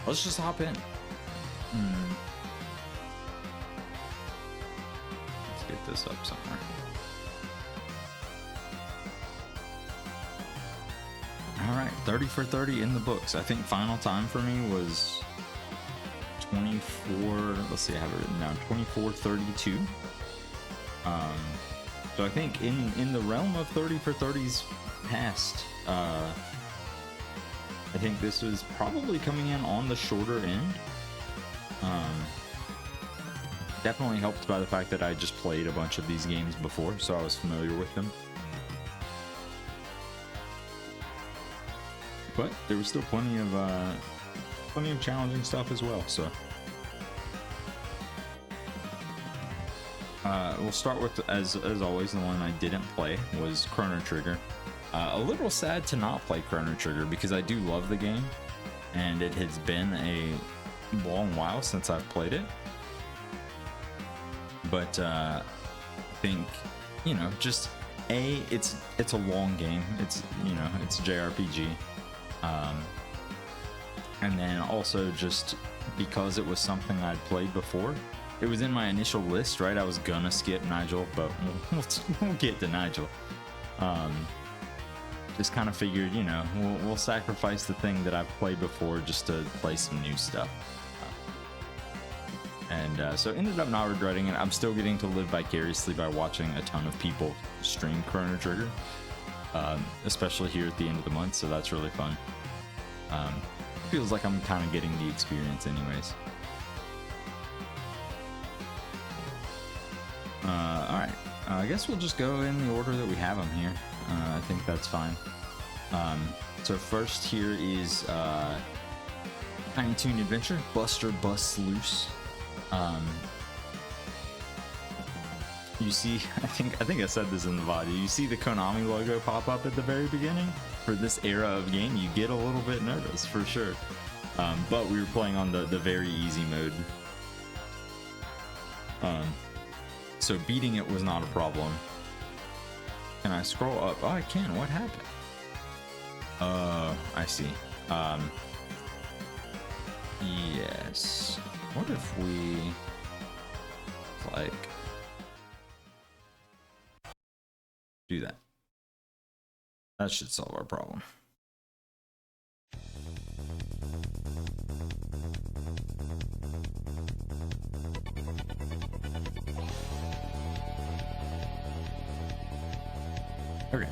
Let's just hop in. Let's get this up somewhere. All right, 30 for 30 in the books. I think final time for me was 24. Let's see, I have it written down. 24:32. So I think in the realm of 30 for 30s past, I think this was probably coming in on the shorter end. Definitely helped by the fact that I just played a bunch of these games before, so I was familiar with them. But there was still plenty of challenging stuff as well. So we'll start with, as always, the one I didn't play was Chrono Trigger. A little sad to not play Chrono Trigger because I do love the game, and it has been a long while since I've played it. But I think, you know, just it's a long game. It's, you know, it's a JRPG. And then also just because it was something I'd played before, it was in my initial list, right? I was gonna skip Nigel, but we'll get to Nigel. Just kind of figured, you know, we'll sacrifice the thing that I've played before just to play some new stuff. And so ended up not regretting it. I'm still getting to live vicariously by watching a ton of people stream Chrono Trigger, especially here at the end of the month, so that's really fun. Feels like I'm kind of getting the experience anyways. Alright, I guess we'll just go in the order that we have them here. I think that's fine. So first here is Tiny Toon Adventure, Buster Busts Loose. You see, I think I said this in the VOD. You see the Konami logo pop up at the very beginning? For this era of game, you get a little bit nervous for sure. But we were playing on the very easy mode. So beating it was not a problem. Can I scroll up? Oh, I can. What happened? I see. Yes. What if we like do that? That should solve our problem. Okay.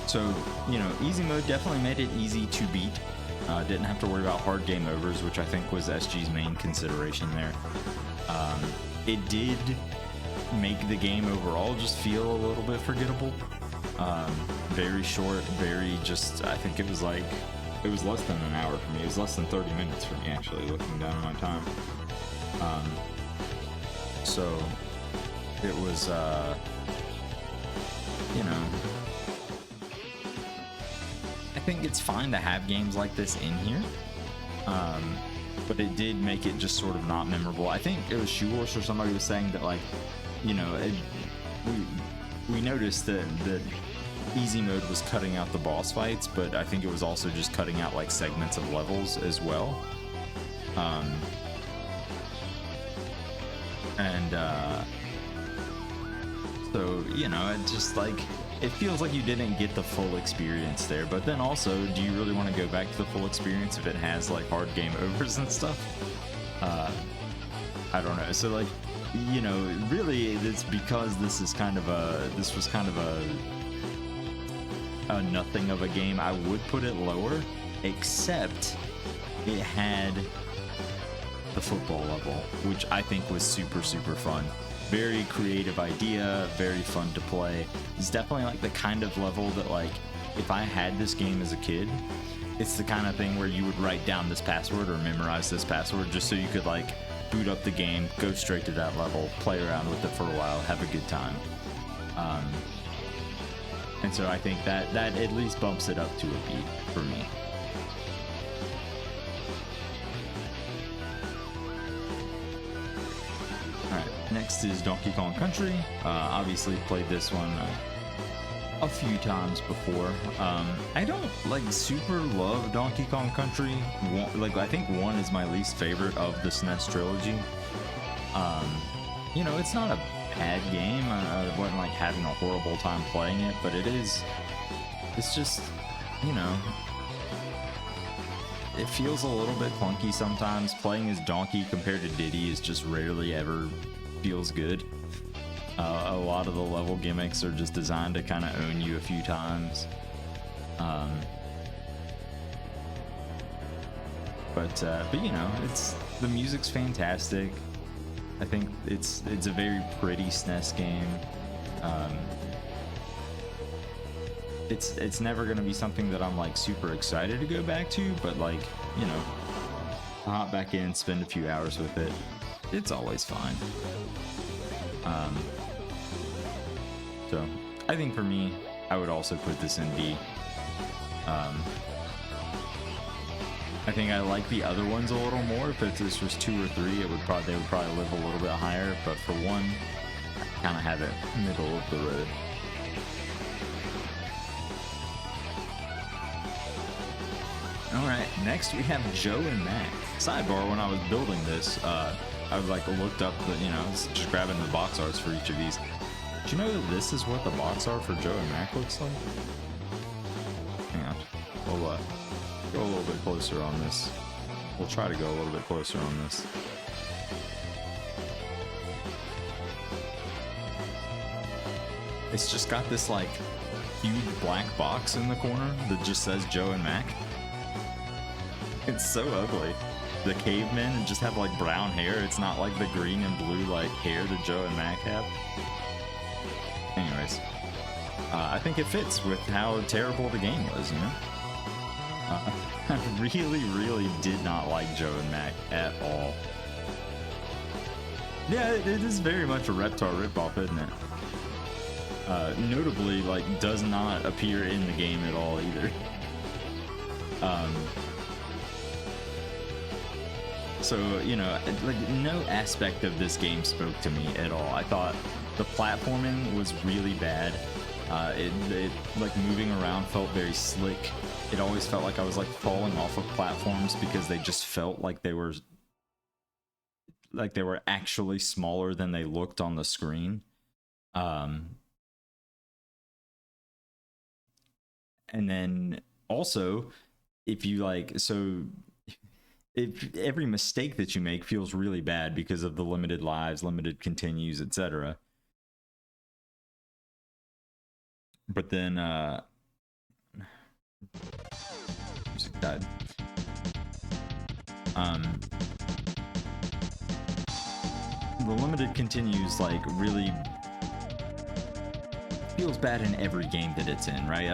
So, you know, easy mode definitely made it easy to beat. Didn't have to worry about hard game overs, which I think was SG's main consideration there. It did make the game overall just feel a little bit forgettable. Very short, very just, I think it was like, it was less than an hour for me. It was less than 30 minutes for me, actually, looking down at my time. So it was, you know, I think it's fine to have games like this in here. But it did make it just sort of not memorable. I think it was Shoehorse or somebody was saying that, like, you know, we noticed that easy mode was cutting out the boss fights, but I think it was also just cutting out like segments of levels as well. So, you know, it just like, it feels like you didn't get the full experience there. But then also, do you really want to go back to the full experience if it has like hard game overs and stuff? I don't know. So like, you know, really it's because this was kind of a nothing of a game. I would put it lower, except it had the football level, which I think was super fun. Very creative idea, very fun to play. It's definitely like the kind of level that, like, if I had this game as a kid, it's the kind of thing where you would write down this password or memorize this password just so you could like boot up the game, go straight to that level, play around with it for a while, have a good time. And so I think that at least bumps it up to a beat for me. Alright, next is Donkey Kong Country. Obviously played this one a few times before. I don't like super love Donkey Kong Country. Like I think 1 is my least favorite of the SNES trilogy. You know, it's not a bad game. I wasn't like having a horrible time playing it, but it's just, you know, it feels a little bit clunky sometimes. Playing as Donkey compared to Diddy is just rarely ever feels good. A lot of the level gimmicks are just designed to kind of own you a few times. But you know, the music's fantastic. I think it's a very pretty SNES game. It's never gonna be something that I'm like super excited to go back to, but like, you know, I'll hop back in, spend a few hours with it. It's always fine. So I think for me, I would also put this in D. I think I like the other ones a little more. If this was 2 or 3, they would probably live a little bit higher. But for 1, I kind of have it middle of the road. All right, next we have Joe and Mac. Sidebar: when I was building this, I like looked up the, you know, just grabbing the box arts for each of these. Did you know that this is what the box art for Joe and Mac looks like? Hang on, we'll go a little bit closer on this. We'll try to go a little bit closer on this. It's just got this like huge black box in the corner that just says Joe and Mac. It's so ugly. The cavemen just have like brown hair. It's not like the green and blue like hair that Joe and Mac have. Anyways, I think it fits with how terrible the game was, you know? I really did not like Joe and Mac at all. Yeah, it is very much a Reptar ripoff, isn't it? Notably, like, does not appear in the game at all either. So, you know, like, no aspect of this game spoke to me at all. I thought the platforming was really bad. It like moving around felt very slick. It always felt like I was like falling off of platforms because they just felt like they were actually smaller than they looked on the screen. And then also, if you like, so if every mistake that you make feels really bad because of the limited lives, limited continues, etc. But then music died. The limited continues like really feels bad in every game that it's in, right?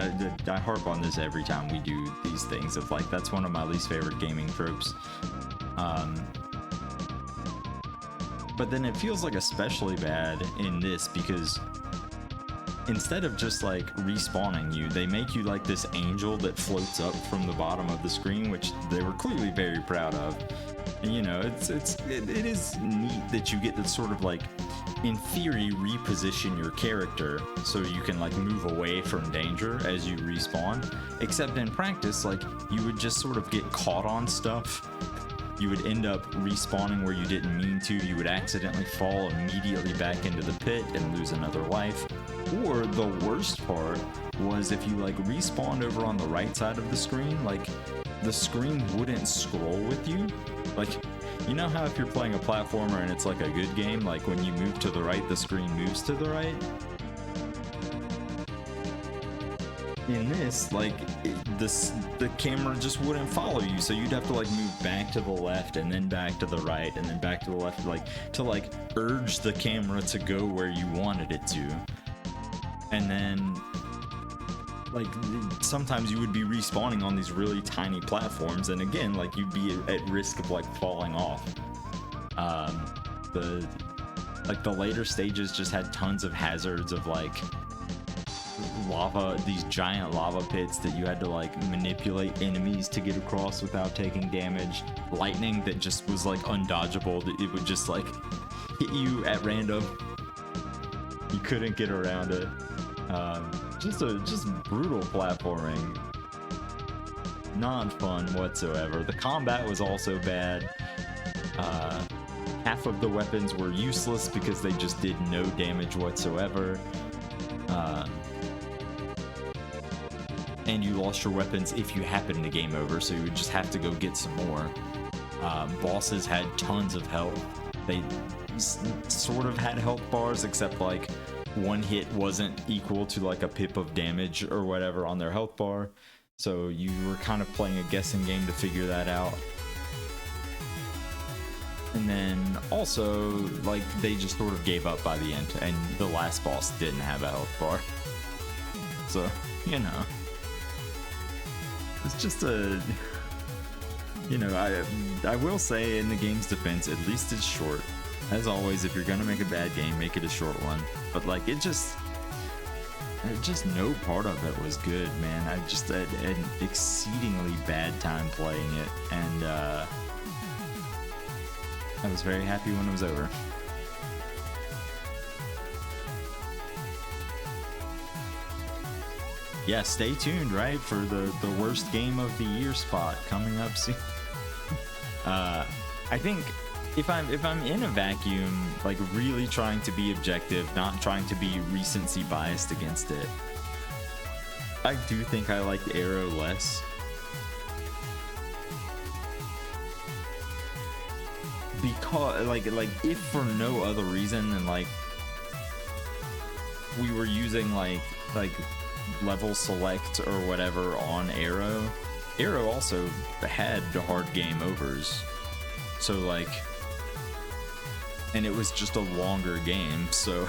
I harp on this every time we do these things of like, that's one of my least favorite gaming tropes. But then it feels like especially bad in this because instead of just like respawning you, they make you like this angel that floats up from the bottom of the screen, which they were clearly very proud of. And you know, it is neat that you get to sort of like, in theory, reposition your character so you can like move away from danger as you respawn. Except in practice, like, you would just sort of get caught on stuff. You would end up respawning where you didn't mean to. You would accidentally fall immediately back into the pit and lose another life. Or the worst part was if you like respawned over on the right side of the screen, like the screen wouldn't scroll with you. Like, you know how if you're playing a platformer and it's like a good game, like when you move to the right, the screen moves to the right? In this, like, the camera just wouldn't follow you, so you'd have to like move back to the left and then back to the right and then back to the left, like to like urge the camera to go where you wanted it to. And then like sometimes you would be respawning on these really tiny platforms, and again, like, you'd be at risk of like falling off. The later stages just had tons of hazards of like lava, these giant lava pits that you had to like manipulate enemies to get across without taking damage. Lightning that just was like undodgeable, that it would just like hit you at random. You couldn't get around it. Just brutal platforming. Not fun whatsoever. The combat was also bad. Half of the weapons were useless because they just did no damage whatsoever. And you lost your weapons if you happened to game over, so you would just have to go get some more. Bosses had tons of health. They sort of had health bars, except like one hit wasn't equal to like a pip of damage or whatever on their health bar. So you were kind of playing a guessing game to figure that out. And then also, like, they just sort of gave up by the end, and the last boss didn't have a health bar. So, you know. It's just a... You know, I will say, in the game's defense, at least it's short. As always, if you're gonna make a bad game, make it a short one. But, like, just no part of it was good, man. I just had an exceedingly bad time playing it, and I was very happy when it was over. Yeah, stay tuned, right, for the worst game of the year spot coming up soon. I think if I'm in a vacuum, like really trying to be objective, not trying to be recency biased against it, I do think I liked Arrow less. Because like if for no other reason than like we were using like level select or whatever on Arrow also had hard game overs, so like, and it was just a longer game, so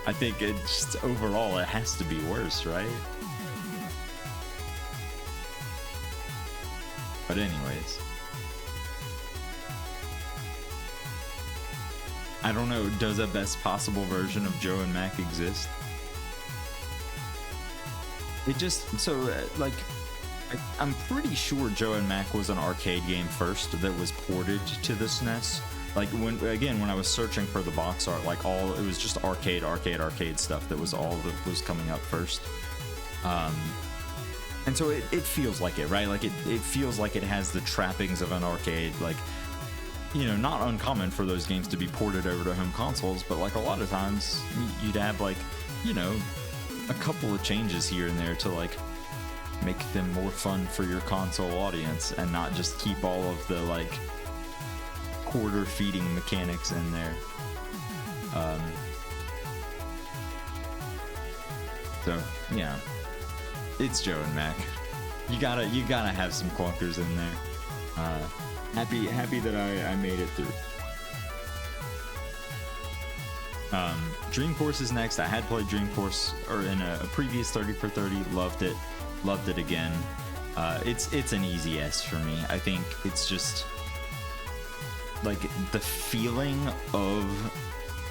I think it just overall it has to be worse, right? But anyways, I don't know, does a best possible version of Joe and Mac exist? It just, so, like, I'm pretty sure Joe and Mac was an arcade game first that was ported to the SNES. Like, when I was searching for the box art, like, it was just arcade stuff that was all that was coming up first. And so it feels like it, right? Like, it feels like it has the trappings of an arcade, like, you know, not uncommon for those games to be ported over to home consoles, but like a lot of times you'd have like, you know, a couple of changes here and there to like make them more fun for your console audience and not just keep all of the like quarter feeding mechanics in there. So yeah, it's Joe and Mac. You gotta have some clunkers in there. Happy that I made it through. Dream Course is next. I had played Dream Course in a previous 30 for 30. Loved it again. It's an easy S for me. I think it's just like the feeling of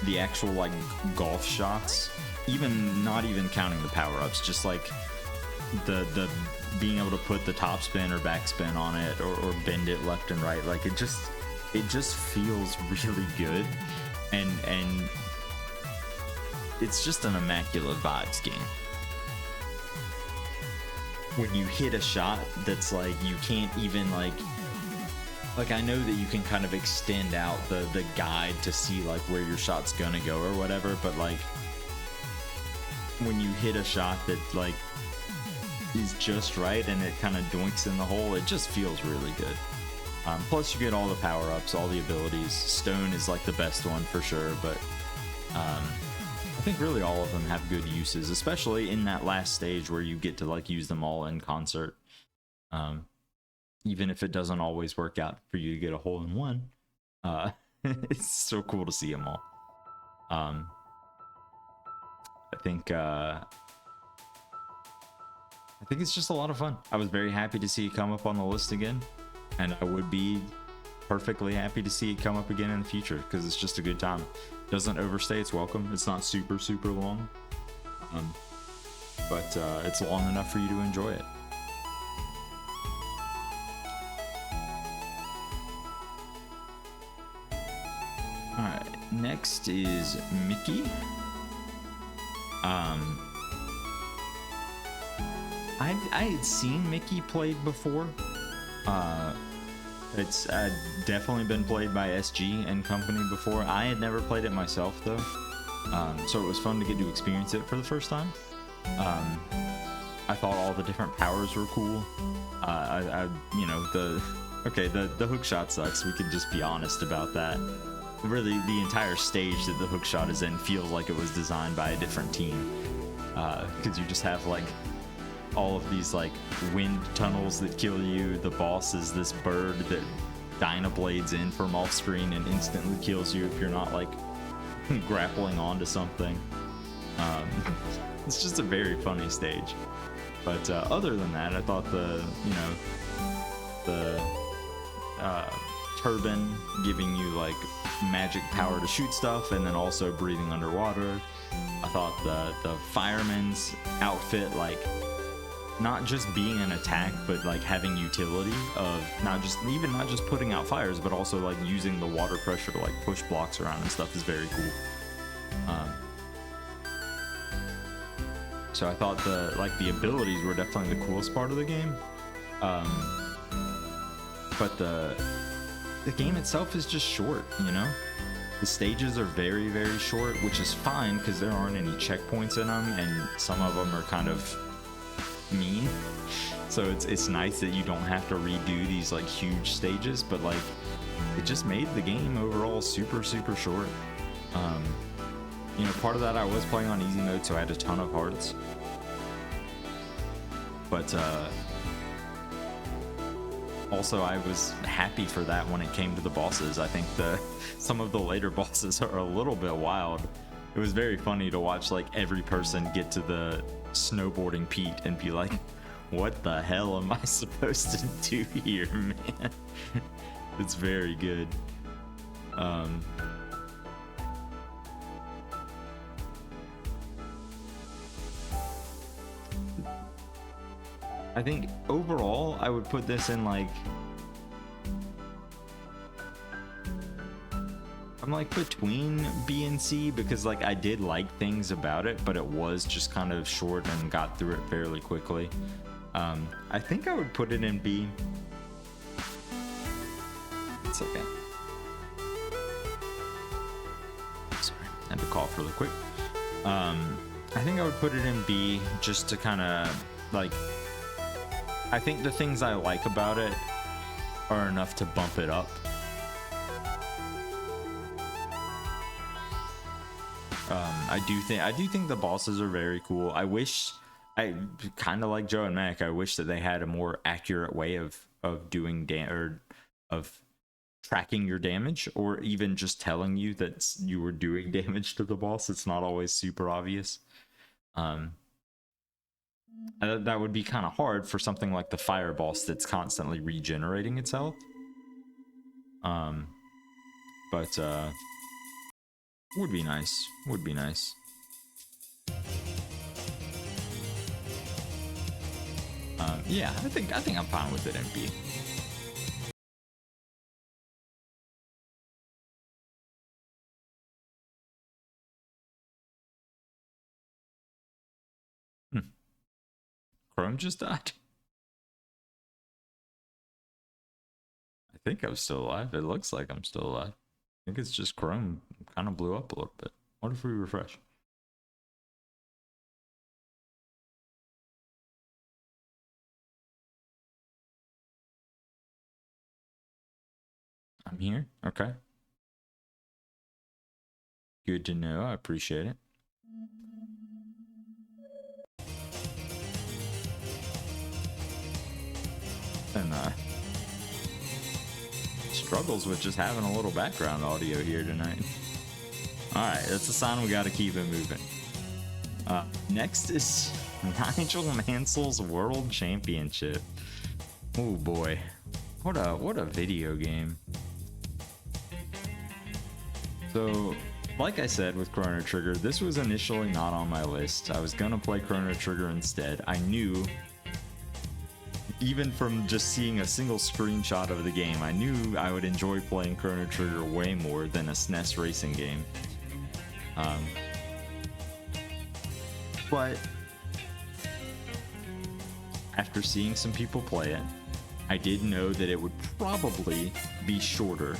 the actual like golf shots, not even counting the power-ups, just like the being able to put the top spin or back spin on it or bend it left and right, like it just feels really good, and it's just an immaculate vibes game. When you hit a shot that's like you can't even like I know that you can kind of extend out the guide to see like where your shot's gonna go or whatever, but like when you hit a shot that like is just right and it kind of doinks in the hole, it just feels really good. Plus you get all the power-ups, all the abilities. Stone is like the best one for sure, but I think really all of them have good uses, especially in that last stage where you get to like use them all in concert. Even if it doesn't always work out for you to get a hole in one, it's so cool to see them all. I think it's just a lot of fun. I was very happy to see it come up on the list again, and I would be perfectly happy to see it come up again in the future because it's just a good time. Doesn't overstay its welcome. It's not super long, but it's long enough for you to enjoy it. All right, next is Mickey. I had seen Mickey played before. It's definitely been played by SG and company before. I had never played it myself though, so it was fun to get to experience it for the first time. I thought all the different powers were cool. You know, the hook shot sucks. We can just be honest about that. Really, the entire stage that the hook shot is in feels like it was designed by a different team, because you just have like all of these like wind tunnels that kill you. The boss is this bird that dynablades in from off screen and instantly kills you if you're not like grappling onto something. It's just a very funny stage. But other than that, I thought the turban giving you like magic power to shoot stuff and then also breathing underwater. I thought the fireman's outfit, like not just being an attack but like having utility of not just putting out fires but also like using the water pressure to like push blocks around and stuff is very cool. So I thought the abilities were definitely the coolest part of the game. But the game itself is just short, you know? The stages are very, very short, which is fine because there aren't any checkpoints in them, and some of them are kind of mean. So it's nice that you don't have to redo these like huge stages, but like it just made the game overall super, super short. You know, part of that I was playing on easy mode, so I had a ton of hearts. But also I was happy for that when it came to the bosses. I think some of the later bosses are a little bit wild. It was very funny to watch like every person get to the snowboarding Pete and be like, what the hell am I supposed to do here, man? It's very good. I think overall I would put this in like, I'm like between B and C, because like I did like things about it, but it was just kind of short and got through it fairly quickly. I think I would put it in B. It's okay. Sorry, I had to cough really quick. I think I would put it in B just to kind of like, I think the things I like about it are enough to bump it up. I do think the bosses are very cool. I kind of like Joe and Mac. I wish that they had a more accurate way of doing of tracking your damage, or even just telling you that you were doing damage to the boss. It's not always super obvious. That would be kind of hard for something like the fire boss that's constantly regenerating itself. But would be nice. Would be nice. Yeah, I think I'm fine with it in B. Chrome just died. I think I'm still alive. It looks like I'm still alive. I think it's just Chrome kind of blew up a little bit. What if we refresh? I'm here. Okay. Good to know. I appreciate it. And struggles with just having a little background audio here tonight. All right, that's a sign we got to keep it moving. Next is Nigel Mansell's World Championship. Oh boy, what a video game. So, like I said with Chrono Trigger, this was initially not on my list. I was gonna play Chrono Trigger instead. I knew, even from just seeing a single screenshot of the game, I knew I would enjoy playing Chrono Trigger way more than a SNES racing game. But after seeing some people play it, I did know that it would probably be shorter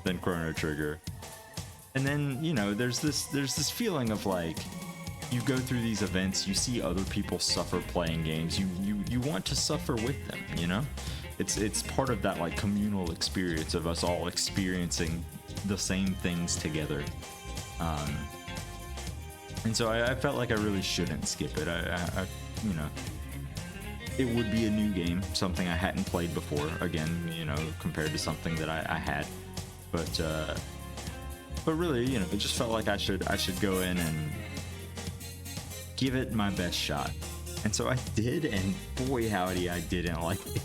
than Chrono Trigger. And then, you know, there's this feeling of like, you go through these events, you see other people suffer playing games, you want to suffer with them, you know? It's part of that like communal experience of us all experiencing the same things together. And so I felt like I really shouldn't skip it. I you know, it would be a new game, something I hadn't played before, again, you know, compared to something that I had. But really, you know, it just felt like I should go in and give it my best shot. And so I did, and boy howdy, I didn't like it.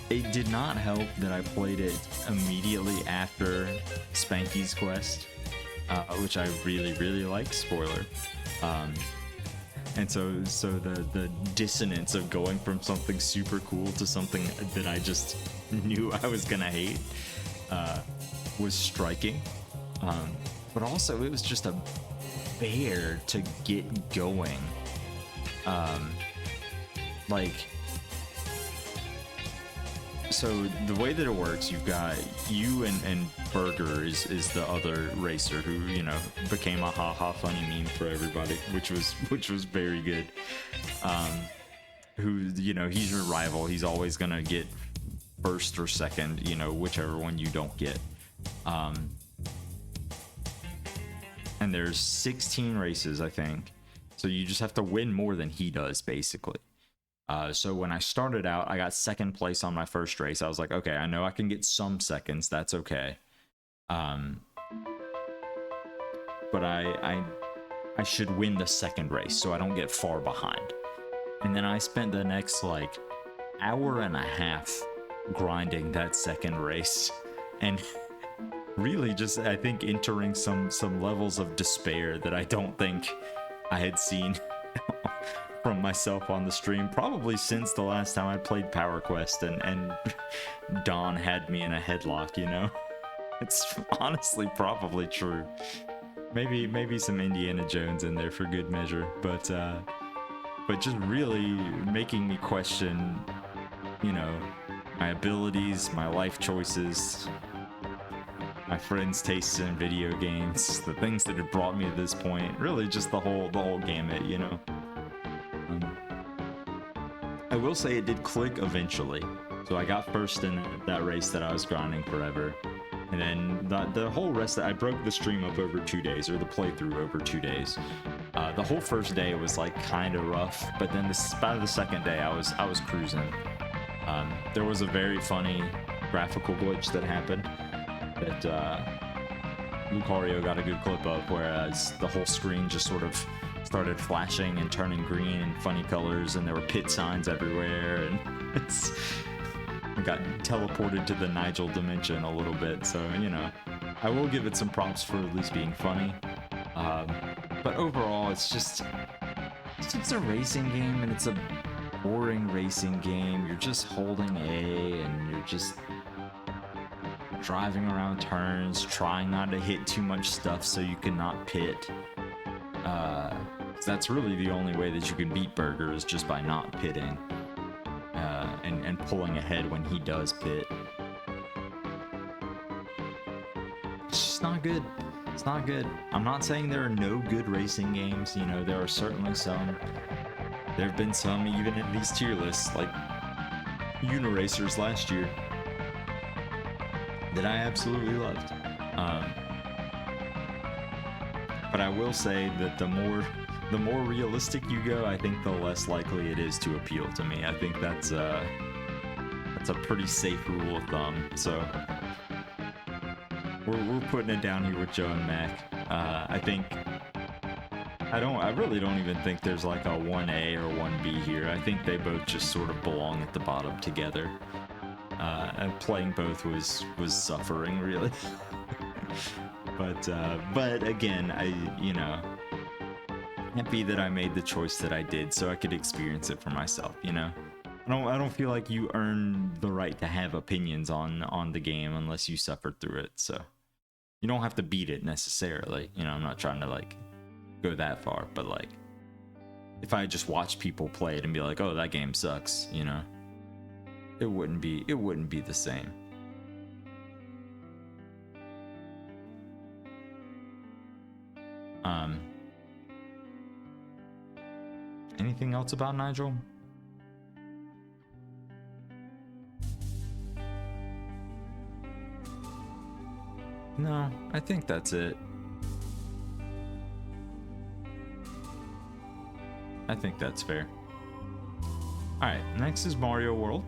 It did not help that I played it immediately after Spanky's Quest, which I really like, spoiler. And so the dissonance of going from something super cool to something that I just knew I was gonna hate was striking. But also it was just a bear to get going. So the way that it works, you've got you and Berger is the other racer who, you know, became a funny meme for everybody, which was very good. Who, you know, he's your rival. He's always gonna get first or second, you know, whichever one you don't get. And there's 16 races, I think. So you just have to win more than he does, basically. So when I started out, I got second place on my first race. I was like, okay, I know I can get some seconds. That's okay. But I should win the second race so I don't get far behind. And then I spent the next like hour and a half grinding that second race, and really just, I think, entering some levels of despair that I don't think I had seen from myself on the stream, probably since the last time I played Power Quest and Dawn had me in a headlock, you know? It's honestly probably true. Maybe some Indiana Jones in there for good measure, but just really making me question, you know, my abilities, my life choices, my friends' tastes in video games, the things that had brought me to this point, really just the whole gamut, you know? I will say it did click eventually. So I got first in that race that I was grinding forever. And then the whole rest, I broke the stream up over 2 days, or the playthrough over 2 days. The whole first day was like kind of rough, but then by the second day I was cruising. There was a very funny graphical glitch that happened that Lucario got a good clip of, whereas the whole screen just sort of started flashing and turning green in funny colors, and there were pit signs everywhere, and I got teleported to the Nigel dimension a little bit. So, you know, I will give it some props for at least being funny. But overall, it's a racing game, and it's a boring racing game. You're just holding A, and you're just driving around turns, trying not to hit too much stuff so you cannot pit. That's really the only way that you can beat Berger, is just by not pitting and pulling ahead when he does pit. It's just not good. It's not good. I'm not saying there are no good racing games. You know, there are certainly some. There have been some even in these tier lists, like Uniracers last year, that I absolutely loved. But I will say that the more realistic you go, I think the less likely it is to appeal to me. I think that's a pretty safe rule of thumb. So we're putting it down here with Joe and Mac. I really don't even think there's like a 1A or 1B here. I think they both just sort of belong at the bottom together. And playing both was suffering, really. But again, happy that I made the choice that I did so I could experience it for myself, you know? I don't feel like you earn the right to have opinions on the game unless you suffered through it. So you don't have to beat it necessarily. You know, I'm not trying to like go that far, but like if I just watch people play it and be like, oh, that game sucks, you know, it wouldn't be the same. Anything else about Nigel? No, I think that's it. I think that's fair. Alright, next is Mario World.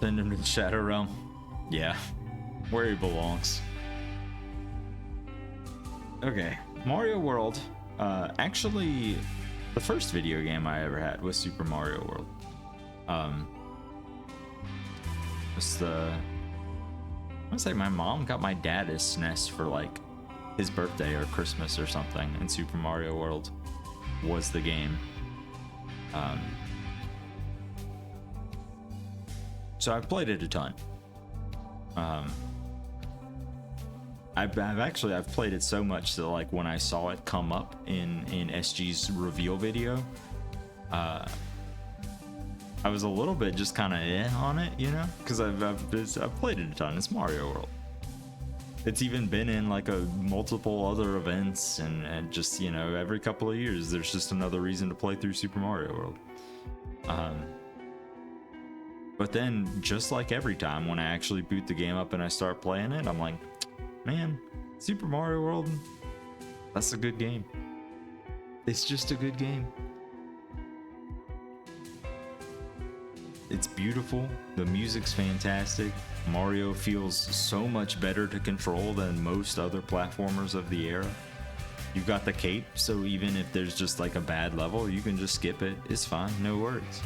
Send him to the Shadow Realm. Yeah, where he belongs. Okay, Mario World. Actually, the first video game I ever had was Super Mario World. It's I want to say my mom got my dad his SNES for like his birthday or Christmas or something, and Super Mario World was the game. So I've played it a ton. I've played it so much that like when I saw it come up in SG's reveal video, I was a little bit just kind of on it, you know, because I've played it a ton. It's Mario World. It's even been in like multiple other events, and just, you know, every couple of years there's just another reason to play through Super Mario World. But then, just like every time when I actually boot the game up and I start playing it, I'm like, man, Super Mario World, that's a good game. It's just a good game. It's beautiful. The music's fantastic. Mario feels so much better to control than most other platformers of the era. You've got the cape, so even if there's just like a bad level, you can just skip it. It's fine, no worries.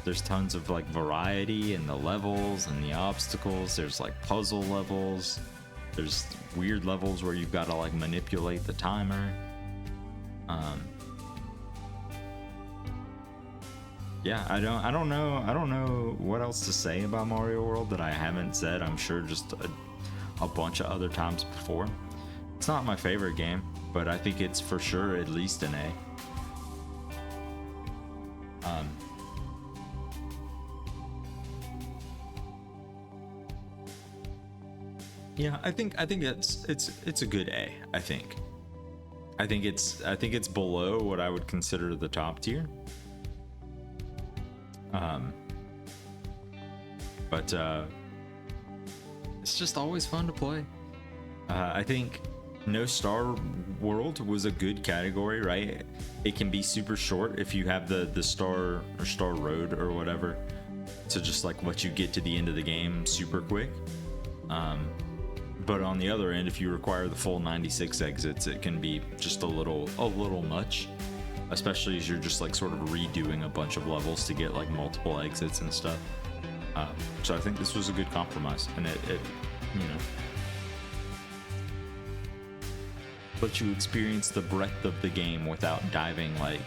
There's tons of like variety in the levels and the obstacles. There's like puzzle levels. There's weird levels where you've got to like manipulate the timer. Yeah, I don't know what else to say about Mario World that I haven't said. I'm sure just a bunch of other times before. It's not my favorite game, but I think it's for sure at least an A. Yeah, I think it's a good A. I think it's below what I would consider the top tier. But it's just always fun to play. I think No Star World was a good category, right? It can be super short if you have the Star or Star Road or whatever to just like let you get to the end of the game super quick. But on the other end, if you require the full 96 exits, it can be just a little much, especially as you're just like sort of redoing a bunch of levels to get like multiple exits and stuff. So I think this was a good compromise, and it you know, let you experience the breadth of the game without diving like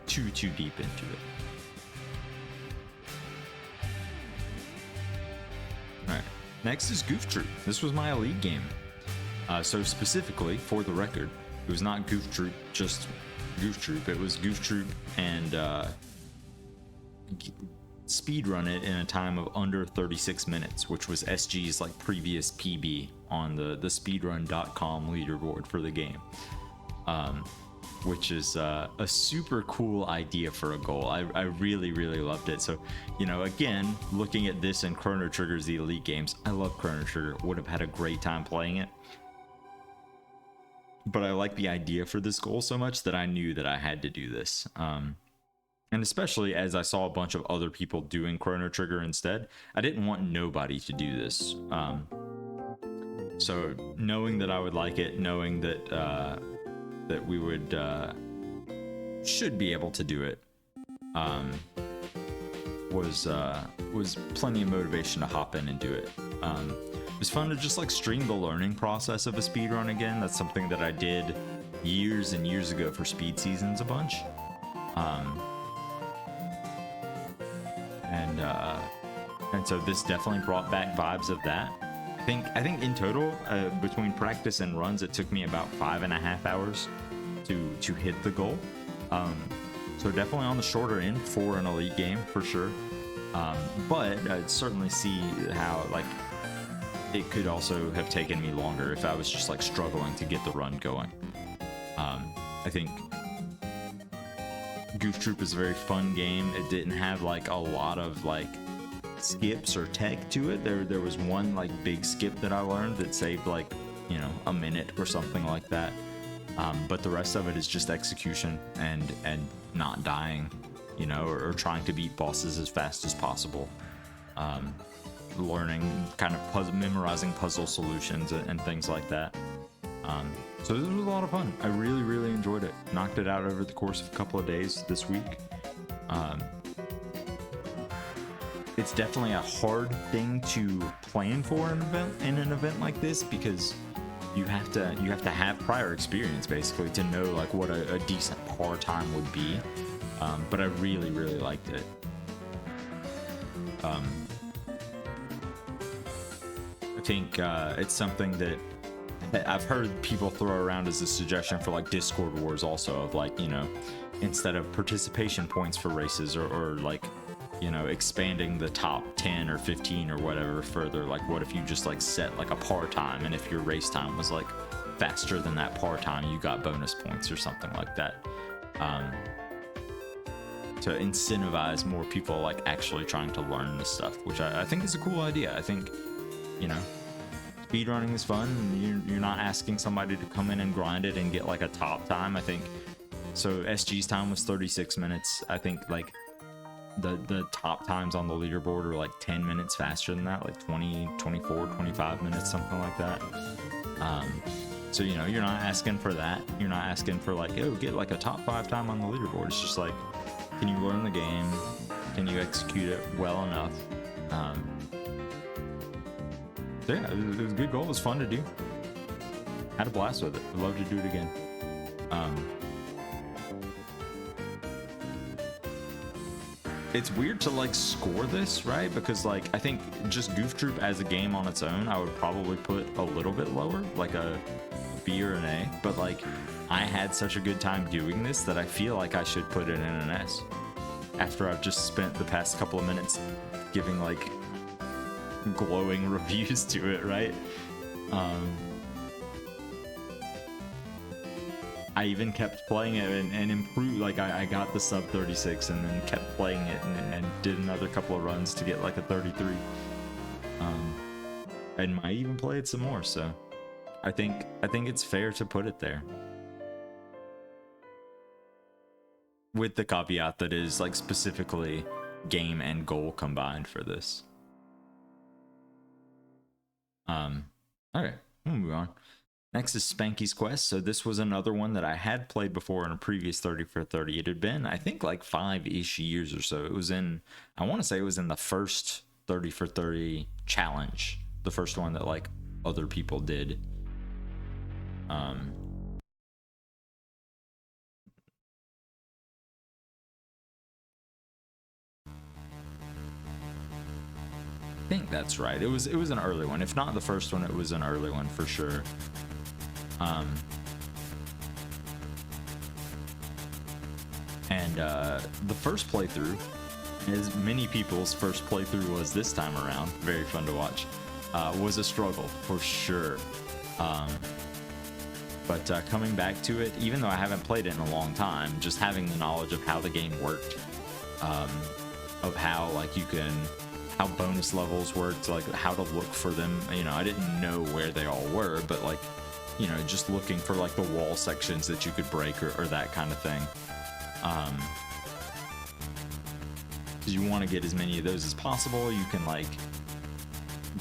too deep into it. All right, next is Goof Troop. This was my Elite game. So specifically, for the record, it was not Goof Troop, just Goof Troop. It was Goof Troop and speedrun it in a time of under 36 minutes, which was SG's like previous PB on the speedrun.com leaderboard for the game. Which is a super cool idea for a goal. I really loved it. So, you know, again, looking at this and Chrono Trigger's the Elite games, I love Chrono Trigger. Would have had a great time playing it. But I like the idea for this goal so much that I knew that I had to do this. And especially as I saw a bunch of other people doing Chrono Trigger instead, I didn't want nobody to do this. So knowing that I would like it, knowing that that we would should be able to do it, was plenty of motivation to hop in and do it. was fun to just like stream the learning process of a speed run again. That's something that I did years and years ago for speed seasons a bunch. And so this definitely brought back vibes of that. I think in total, between practice and runs, it took me about 5.5 hours to hit the goal. So definitely on the shorter end for an elite game for sure. But I'd certainly see how like it could also have taken me longer if I was just like struggling to get the run going. I think Goof Troop is a very fun game. It didn't have like a lot of like skips or tech to it. There was one like big skip that I learned that saved like, you know, a minute or something like that. But the rest of it is just execution and not dying, you know, or trying to beat bosses as fast as possible. Learning kind of memorizing puzzle solutions and things like that. So this was a lot of fun. I really enjoyed it. Knocked it out over the course of a couple of days this week. It's definitely a hard thing to plan for an event like this, because you have to have prior experience basically to know like what a decent par time would be. But I really liked it. I think it's something that I've heard people throw around as a suggestion for like Discord wars also, of like, you know, instead of participation points for races or like, you know, expanding the top 10 or 15 or whatever further, like what if you just like set like a par time, and if your race time was like faster than that par time, you got bonus points or something like that, to incentivize more people like actually trying to learn this stuff, which I think is a cool idea. I think, you know, speedrunning is fun, and you're not asking somebody to come in and grind it and get like a top time. I think so SG's time was 36 minutes. I think like the top times on the leaderboard are like 10 minutes faster than that, like 20, 24, 25 minutes, something like that. So, you know, you're not asking for that. You're not asking for like, oh, get like a top 5 time on the leaderboard. It's just like, can you learn the game? Can you execute it well enough? So yeah, it was a good goal. It was fun to do. Had a blast with it. I'd love to do it again. It's weird to like score this, right? Because like I think just Goof Troop as a game on its own, I would probably put a little bit lower, like a B or an A. But like I had such a good time doing this that I feel like I should put it in an S. After I've just spent the past couple of minutes giving like glowing reviews to it, right? I even kept playing it and improved. Like I got the sub 36 and then kept playing it and did another couple of runs to get like a 33. And might even play it some more. So I think it's fair to put it there, with the caveat that is like specifically game and goal combined for this. Okay, we'll move on. Next is Spanky's Quest. So this was another one that I had played before in a previous 30 for 30. It had been, I think, like 5-ish years or so. It was in, I want to say it was in the first 30 for 30 challenge, the first one that like other people did. I think that's right. It was an early one. If not the first one, it was an early one for sure. The first playthrough, as many people's first playthrough was this time around, very fun to watch, was a struggle for sure. But coming back to it, even though I haven't played it in a long time, just having the knowledge of how the game worked, of how like how bonus levels worked, like how to look for them. You know, I didn't know where they all were, but like, you know, just looking for like the wall sections that you could break or that kind of thing. Because you want to get as many of those as possible. You can like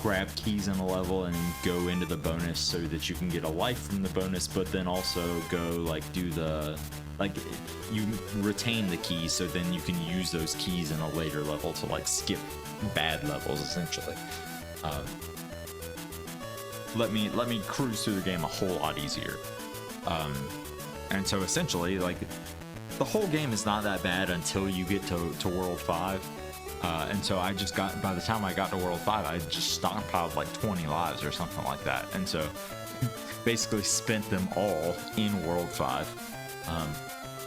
grab keys in a level and go into the bonus so that you can get a life from the bonus, but then also go like do the, like you retain the keys so then you can use those keys in a later level to like skip bad levels essentially. let me cruise through the game a whole lot easier. And so essentially, like, the whole game is not that bad until you get to World 5. And so I just got, by the time I got to World 5, I just stockpiled like 20 lives or something like that. And so basically spent them all in World 5,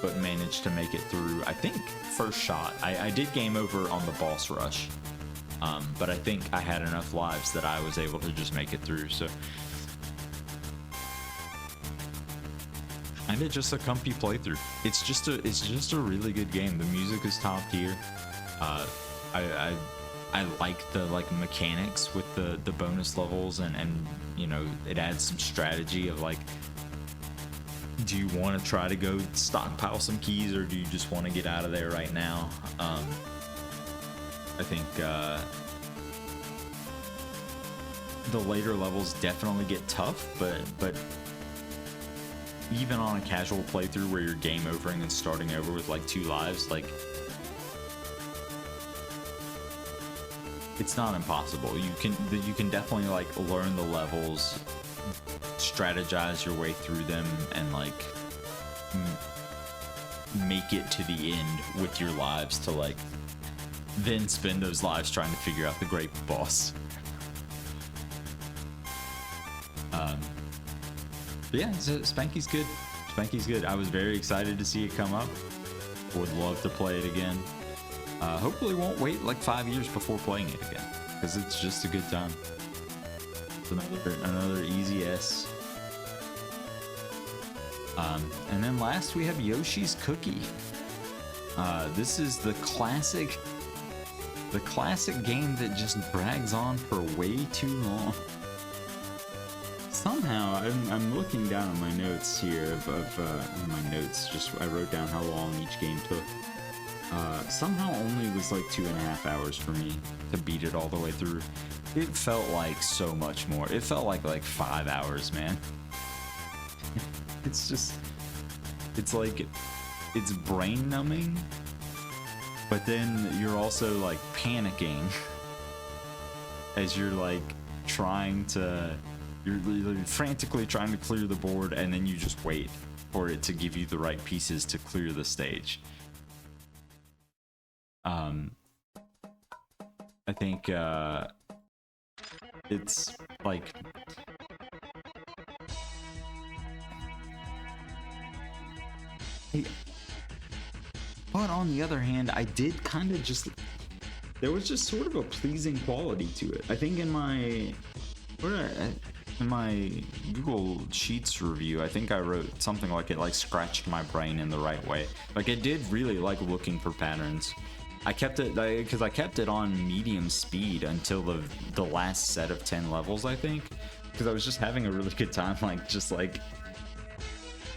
but managed to make it through, I think, first shot. I did game over on the boss rush, but I think I had enough lives that I was able to just make it through. So, and it's just a comfy playthrough. It's just a really good game. The music is top tier. I like the mechanics with the bonus levels, and you know, it adds some strategy of like, do you want to try to go stockpile some keys, or do you just want to get out of there right now? I think the later levels definitely get tough, but even on a casual playthrough where you're game overing and starting over with like 2 lives, like, it's not impossible. You can definitely like learn the levels, strategize your way through them, and like make it to the end with your lives to like then spend those lives trying to figure out the great boss. But yeah, so Spanky's good. Spanky's good. I was very excited to see it come up. Would love to play it again. Hopefully won't wait like 5 years before playing it again, because it's just a good time. It's another easy S. And then last we have Yoshi's Cookie. This is the classic game that just drags on for way too long. Somehow, I'm looking down at my notes here of my notes. Just I wrote down how long each game took. Somehow only was like 2.5 hours for me to beat it all the way through. It felt like so much more. It felt like 5 hours, man. It's like, it's brain numbing, but then you're also like panicking as you're like you're frantically trying to clear the board, and then you just wait for it to give you the right pieces to clear the stage. I think it's like, but on the other hand, I did kind of just, there was just sort of a pleasing quality to it. I think in my Google Sheets review, I think I wrote something like it like scratched my brain in the right way. Like, I did really like looking for patterns. I kept it, because I kept it on medium speed until the last set of 10 levels, I think, because I was just having a really good time, just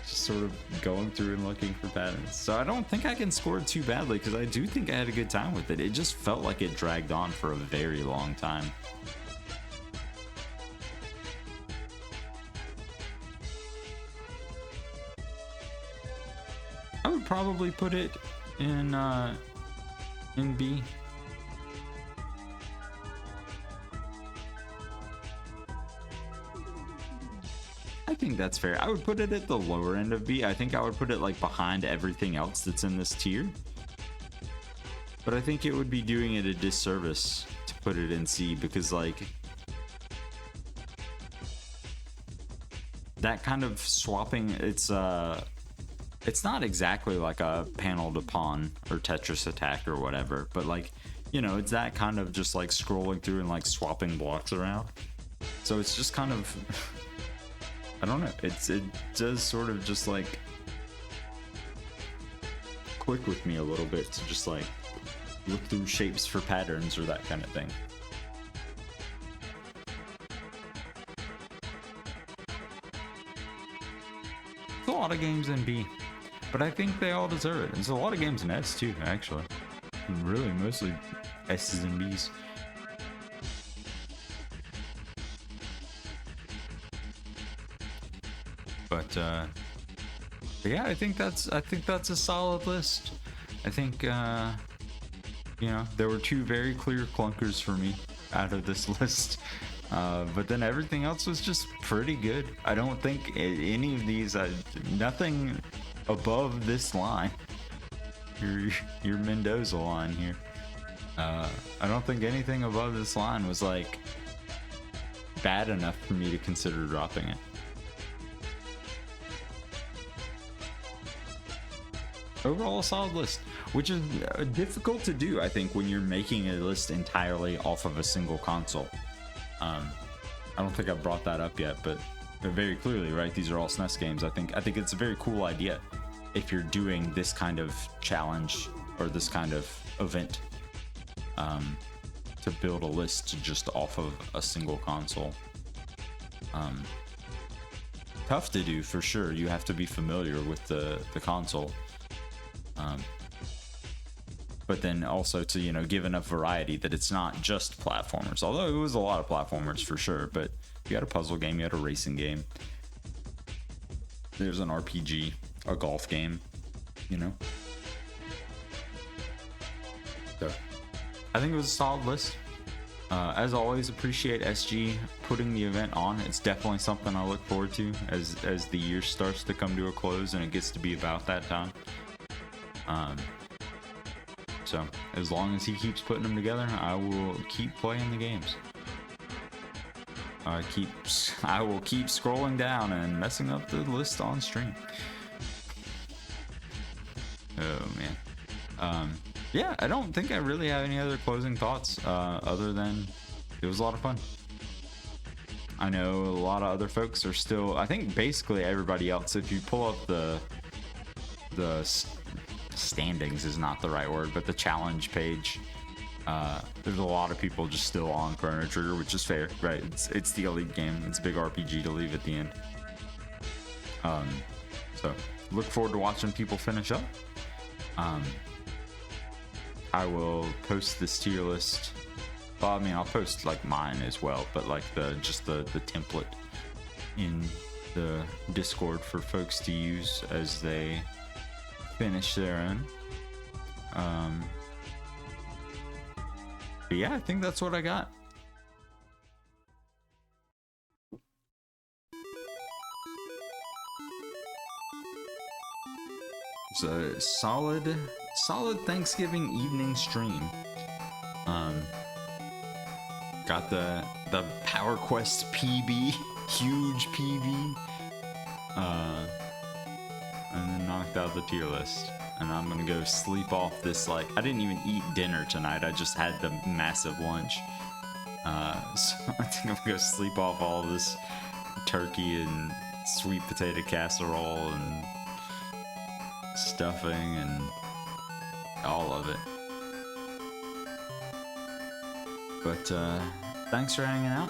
sort of going through and looking for patterns. So I don't think I can score it too badly, because I do think I had a good time with it. It just felt like it dragged on for a very long time. I would probably put it in B. I think that's fair. I would put it at the lower end of B. I think I would put it like behind everything else that's in this tier. But I think it would be doing it a disservice to put it in C, because like that kind of swapping, it's not exactly like a panel to pawn or Tetris Attack or whatever, but like, you know, it's that kind of just like scrolling through and like swapping blocks around. So it's just kind of, I don't know, it does sort of just like click with me a little bit to just like look through shapes for patterns or that kind of thing. There's a lot of games in B, but I think they all deserve it. There's a lot of games in S too, actually. Really, mostly S's and B's. But yeah, I think that's a solid list. I think you know, there were two very clear clunkers for me. out of this list. But then everything else was just pretty good. I don't think any of these, nothing above this line. Your Mendoza line here. I don't think anything above this line was like bad enough for me to consider dropping it. Overall, a solid list, which is difficult to do, I think, when you're making a list entirely off of a single console. I don't think I've brought that up yet, but very clearly, right? These are all SNES games. I think it's a very cool idea if you're doing this kind of challenge or this kind of event, to build a list just off of a single console. Tough to do for sure. You have to be familiar with the console. But then also to, you know, give enough variety that it's not just platformers, although it was a lot of platformers for sure. But you had a puzzle game, you had a racing game, there's an RPG, a golf game, you know. So I think it was a solid list. As always, appreciate SG putting the event on. It's definitely something I look forward to as the year starts to come to a close and it gets to be about that time. So as long as he keeps putting them together, I will keep playing the games. I will keep scrolling down and messing up the list on stream. Oh man. Yeah, I don't think I really have any other closing thoughts other than it was a lot of fun. I know a lot of other folks are still, I think basically everybody else, if you pull up the standings is not the right word, but the challenge page, there's a lot of people just still on Chrono Trigger, which is fair, right? It's the elite game. It's a big RPG to leave at the end. So look forward to watching people finish up. I will post this tier list. Well, I mean, I'll post like mine as well, but like the template in the Discord for folks to use as they finish their own. But yeah, I think that's what I got. It's a solid Thanksgiving evening stream. Got the Power Quest PB, huge PB, and then knocked out the tier list. And I'm gonna go sleep off this, like, I didn't even eat dinner tonight, I just had the massive lunch. So I think I'm gonna go sleep off all this turkey and sweet potato casserole and stuffing and all of it. But thanks for hanging out.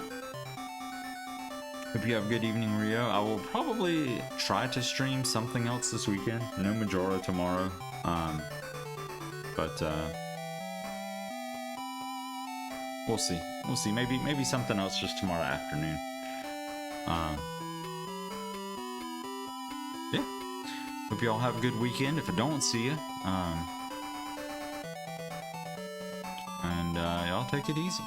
Hope you have a good evening, Rio. I will probably try to stream something else this weekend. No Majora tomorrow. But we'll see. We'll see. Maybe something else just tomorrow afternoon. Yeah. Hope you all have a good weekend. If I don't see you, and y'all take it easy.